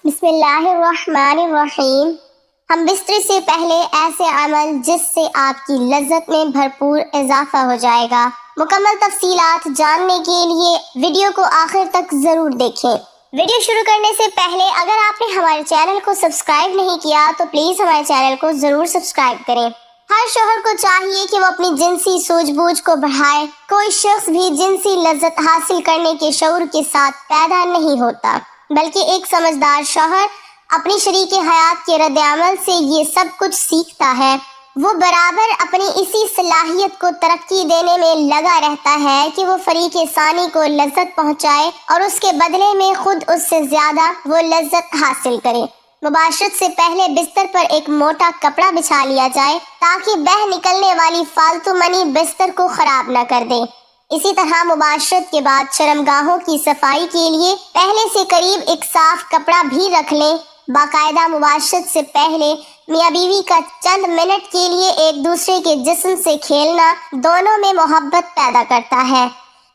بسم اللہ الرحمن الرحیم۔ ہم بستر سے پہلے ایسے عمل جس سے آپ کی لذت میں بھرپور اضافہ ہو جائے گا۔ مکمل تفصیلات جاننے کے لیے ویڈیو کو آخر تک ضرور دیکھیں۔ ویڈیو شروع کرنے سے پہلے اگر آپ نے ہمارے چینل کو سبسکرائب نہیں کیا تو پلیز ہمارے چینل کو ضرور سبسکرائب کریں۔ ہر شوہر کو چاہیے کہ وہ اپنی جنسی سوجھ بوجھ کو بڑھائے۔ کوئی شخص بھی جنسی لذت حاصل کرنے کے شعور کے ساتھ پیدا نہیں ہوتا، بلکہ ایک سمجھدار شوہر اپنی شریک حیات کے رد عمل سے یہ سب کچھ سیکھتا ہے۔ وہ برابر اپنی اسی صلاحیت کو ترقی دینے میں لگا رہتا ہے کہ وہ فریق ثانی کو لذت پہنچائے اور اس کے بدلے میں خود اس سے زیادہ وہ لذت حاصل کرے۔ مباشرت سے پہلے بستر پر ایک موٹا کپڑا بچھا لیا جائے تاکہ بہہ نکلنے والی فالتو منی بستر کو خراب نہ کر دے۔ اسی طرح مباشرت کے بعد شرمگاہوں کی صفائی کے لیے پہلے سے قریب ایک صاف کپڑا بھی رکھ لیں۔ باقاعدہ مباشرت سے پہلے میاں بیوی کا چند منٹ کے لیے ایک دوسرے کے جسم سے کھیلنا دونوں میں محبت پیدا کرتا ہے۔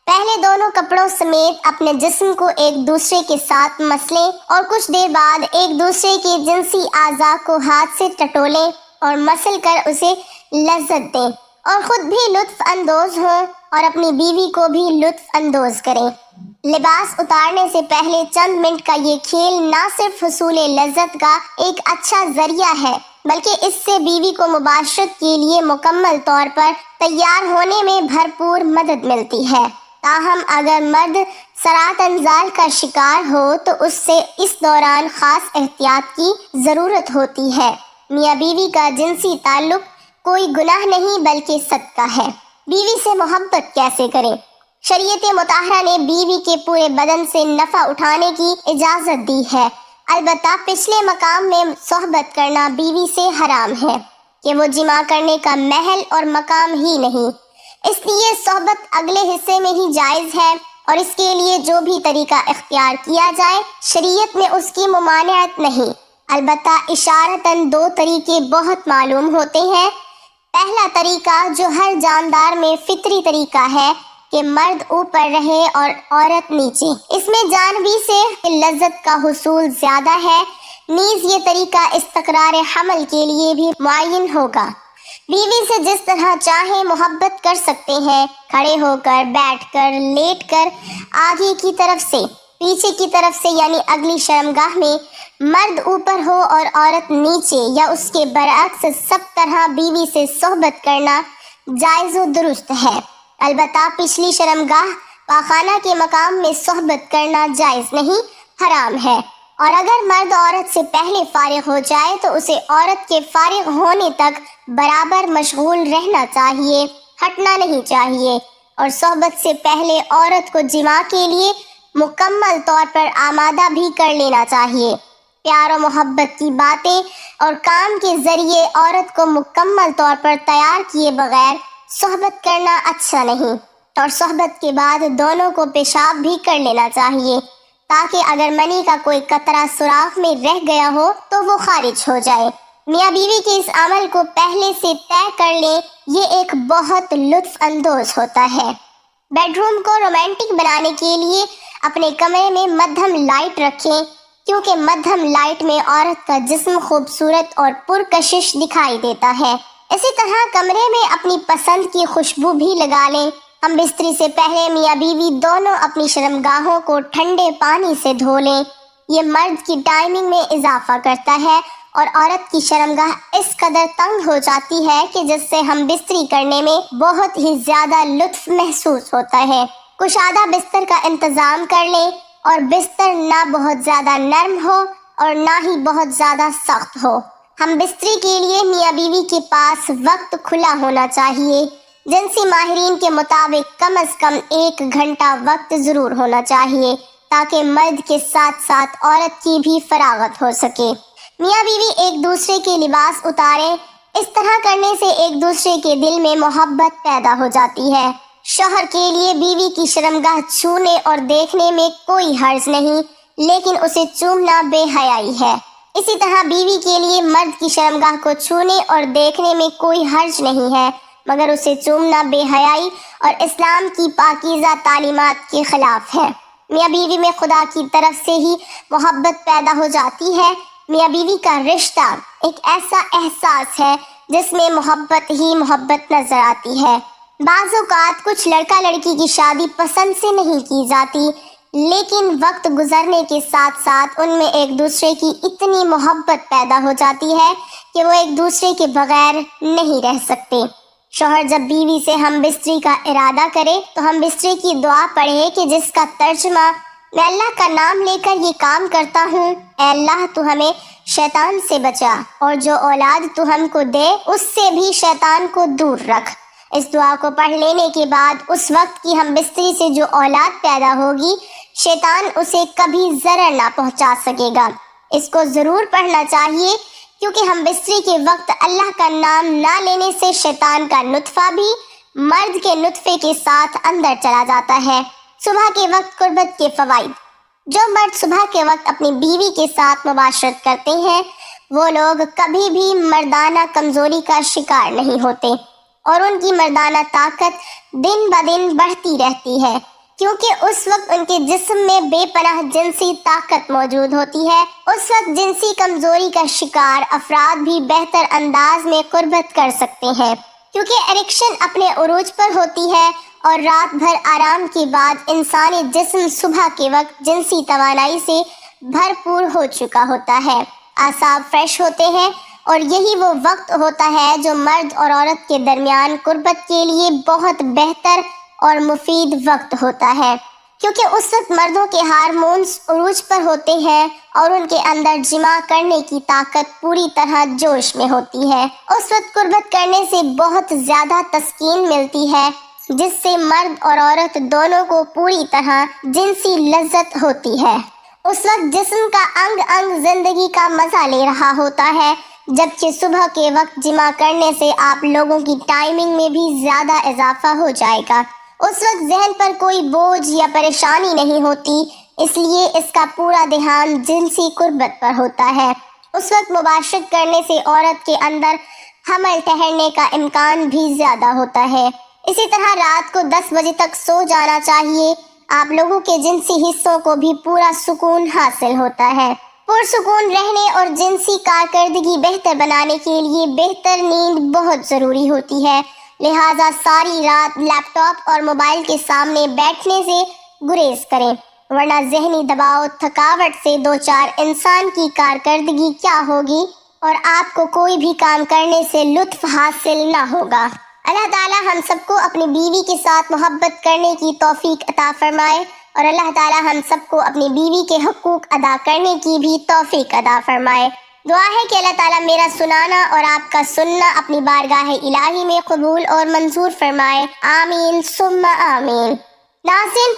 پہلے دونوں کپڑوں سمیت اپنے جسم کو ایک دوسرے کے ساتھ مسلیں اور کچھ دیر بعد ایک دوسرے کے جنسی اعضاء کو ہاتھ سے ٹٹولیں اور مسل کر اسے لذت دیں اور خود بھی لطف اندوز ہوں اور اپنی بیوی کو بھی لطف اندوز کریں۔ لباس اتارنے سے پہلے چند منٹ کا یہ کھیل نہ صرف حصول لذت کا ایک اچھا ذریعہ ہے بلکہ اس سے بیوی کو مباشرت کے لیے مکمل طور پر تیار ہونے میں بھرپور مدد ملتی ہے۔ تاہم اگر مرد سرات انزال کا شکار ہو تو اس سے اس دوران خاص احتیاط کی ضرورت ہوتی ہے۔ میاں بیوی کا جنسی تعلق کوئی گناہ نہیں بلکہ صدقہ ہے۔ بیوی سے محبت کیسے کریں؟ شریعت مطہرہ نے بیوی کے پورے بدن سے نفع اٹھانے کی اجازت دی ہے، البتہ پچھلے مقام میں صحبت کرنا بیوی سے حرام ہے کہ وہ جماع کرنے کا محل اور مقام ہی نہیں، اس لیے صحبت اگلے حصے میں ہی جائز ہے اور اس کے لیے جو بھی طریقہ اختیار کیا جائے شریعت میں اس کی ممانعت نہیں۔ البتہ اشارتاً دو طریقے بہت معلوم ہوتے ہیں۔ پہلا طریقہ جو ہر جاندار میں فطری طریقہ ہے کہ مرد اوپر رہے اور عورت نیچے، اس میں جانبی سے لذت کا حصول زیادہ ہے۔ نیز یہ طریقہ استقرار حمل کے لیے بھی معین ہوگا۔ بیوی سے جس طرح چاہیں محبت کر سکتے ہیں، کھڑے ہو کر، بیٹھ کر، لیٹ کر، آگے کی طرف سے، پیچھے کی طرف سے، یعنی اگلی شرمگاہ میں مرد اوپر ہو اور عورت نیچے یا اس کے برعکس سب طرح بیوی سے صحبت کرنا جائز و درست ہے۔ البتہ پچھلی شرمگاہ پاخانہ کے مقام میں صحبت کرنا جائز نہیں، حرام ہے، اور اگر مرد عورت سے پہلے فارغ ہو جائے تو اسے عورت کے فارغ ہونے تک برابر مشغول رہنا چاہیے، ہٹنا نہیں چاہیے، اور صحبت سے پہلے عورت کو جماع کے لیے مکمل طور پر آمادہ بھی کر لینا چاہیے۔ پیار و محبت کی باتیں اور کام کے ذریعے عورت کو مکمل طور پر تیار کیے بغیر صحبت کرنا اچھا نہیں، اور صحبت کے بعد دونوں کو پیشاب بھی کر لینا چاہیے تاکہ اگر منی کا کوئی قطرہ سوراخ میں رہ گیا ہو تو وہ خارج ہو جائے۔ میاں بیوی کے اس عمل کو پہلے سے طے کر لیں، یہ ایک بہت لطف اندوز ہوتا ہے۔ بیڈ روم کو رومانٹک بنانے کے لیے اپنے کمرے میں مدھم لائٹ رکھیں، کیونکہ مدھم لائٹ میں عورت کا جسم خوبصورت اور پرکشش دکھائی دیتا ہے۔ اسی طرح کمرے میں اپنی پسند کی خوشبو بھی لگا لیں۔ ہم بستری سے پہلے میاں بیوی دونوں اپنی شرمگاہوں کو ٹھنڈے پانی سے دھو لیں۔ یہ مرد کی ٹائمنگ میں اضافہ کرتا ہے اور عورت کی شرمگاہ اس قدر تنگ ہو جاتی ہے کہ جس سے ہم بستری کرنے میں بہت ہی زیادہ لطف محسوس ہوتا ہے۔ کشادہ بستر کا انتظام کر لیں اور بستر نہ بہت زیادہ نرم ہو اور نہ ہی بہت زیادہ سخت ہو۔ ہم بستری کے لیے میاں بیوی کے پاس وقت کھلا ہونا چاہیے۔ جنسی ماہرین کے مطابق کم از کم 1 گھنٹہ وقت ضرور ہونا چاہیے تاکہ مرد کے ساتھ ساتھ عورت کی بھی فراغت ہو سکے۔ میاں بیوی ایک دوسرے کے لباس اتاریں، اس طرح کرنے سے ایک دوسرے کے دل میں محبت پیدا ہو جاتی ہے۔ شوہر کے لیے بیوی کی شرمگاہ چھونے اور دیکھنے میں کوئی حرج نہیں، لیکن اسے چومنا بے حیائی ہے۔ اسی طرح بیوی کے لیے مرد کی شرمگاہ کو چھونے اور دیکھنے میں کوئی حرج نہیں ہے، مگر اسے چومنا بے حیائی اور اسلام کی پاکیزہ تعلیمات کے خلاف ہے۔ میاں بیوی میں خدا کی طرف سے ہی محبت پیدا ہو جاتی ہے۔ میاں بیوی کا رشتہ ایک ایسا احساس ہے جس میں محبت ہی محبت نظر آتی ہے۔ بعض اوقات کچھ لڑکا لڑکی کی شادی پسند سے نہیں کی جاتی، لیکن وقت گزرنے کے ساتھ ساتھ ان میں ایک دوسرے کی اتنی محبت پیدا ہو جاتی ہے کہ وہ ایک دوسرے کے بغیر نہیں رہ سکتے۔ شوہر جب بیوی سے ہم بستری کا ارادہ کرے تو ہم بستری کی دعا پڑھے کہ جس کا ترجمہ میں اللہ کا نام لے کر یہ کام کرتا ہوں، اے اللہ تو ہمیں شیطان سے بچا اور جو اولاد تو ہم کو دے اس سے بھی شیطان کو دور رکھ۔ اس دعا کو پڑھ لینے کے بعد اس وقت کی ہم بستری سے جو اولاد پیدا ہوگی شیطان اسے کبھی ضرر نہ پہنچا سکے گا۔ اس کو ضرور پڑھنا چاہیے کیونکہ ہم بستری کے وقت اللہ کا نام نہ لینے سے شیطان کا نطفہ بھی مرد کے نطفے کے ساتھ اندر چلا جاتا ہے۔ صبح کے وقت قربت کے فوائد۔ جو مرد صبح کے وقت اپنی بیوی کے ساتھ مباشرت کرتے ہیں وہ لوگ کبھی بھی مردانہ کمزوری کا شکار نہیں ہوتے اور ان کی مردانہ طاقت دن بدن بڑھتی رہتی ہے، کیونکہ اس وقت ان کے جسم میں بے پناہ جنسی طاقت موجود ہوتی ہے۔ اس وقت جنسی کمزوری کا شکار افراد بھی بہتر انداز میں قربت کر سکتے ہیں، کیونکہ اریکشن اپنے عروج پر ہوتی ہے اور رات بھر آرام کے بعد انسانی جسم صبح کے وقت جنسی توانائی سے بھرپور ہو چکا ہوتا ہے، اعصاب فریش ہوتے ہیں اور یہی وہ وقت ہوتا ہے جو مرد اور عورت کے درمیان قربت کے لیے بہت بہتر اور مفید وقت ہوتا ہے، کیونکہ اس وقت مردوں کے ہارمونز عروج پر ہوتے ہیں اور ان کے اندر جماع کرنے کی طاقت پوری طرح جوش میں ہوتی ہے۔ اس وقت قربت کرنے سے بہت زیادہ تسکین ملتی ہے جس سے مرد اور عورت دونوں کو پوری طرح جنسی لذت ہوتی ہے۔ اس وقت جسم کا انگ انگ زندگی کا مزہ لے رہا ہوتا ہے، جبکہ صبح کے وقت جماع کرنے سے آپ لوگوں کی ٹائمنگ میں بھی زیادہ اضافہ ہو جائے گا۔ اس وقت ذہن پر کوئی بوجھ یا پریشانی نہیں ہوتی، اس لیے اس کا پورا دھیان جنسی قربت پر ہوتا ہے۔ اس وقت مباشرت کرنے سے عورت کے اندر حمل ٹھہرنے کا امکان بھی زیادہ ہوتا ہے۔ اسی طرح رات کو 10 بجے تک سو جانا چاہیے۔ آپ لوگوں کے جنسی حصوں کو بھی پورا سکون حاصل ہوتا ہے۔ پرسکون رہنے اور جنسی کارکردگی بہتر بنانے کے لیے بہتر نیند بہت ضروری ہوتی ہے، لہٰذا ساری رات لیپ ٹاپ اور موبائل کے سامنے بیٹھنے سے گریز کریں، ورنہ ذہنی دباؤ تھکاوٹ سے دوچار انسان کی کارکردگی کیا ہوگی اور آپ کو کوئی بھی کام کرنے سے لطف حاصل نہ ہوگا۔ اللہ تعالیٰ ہم سب کو اپنی بیوی کے ساتھ محبت کرنے کی توفیق عطا فرمائے اور اللہ تعالیٰ ہم سب کو اپنی بیوی کے حقوق ادا کرنے کی بھی توفیق عطا فرمائے۔ دعا ہے کہ اللہ تعالیٰ میرا سنانا اور آپ کا سننا اپنی بارگاہ الہی میں قبول اور منظور فرمائے، آمین ثم آمین۔ ناظرین،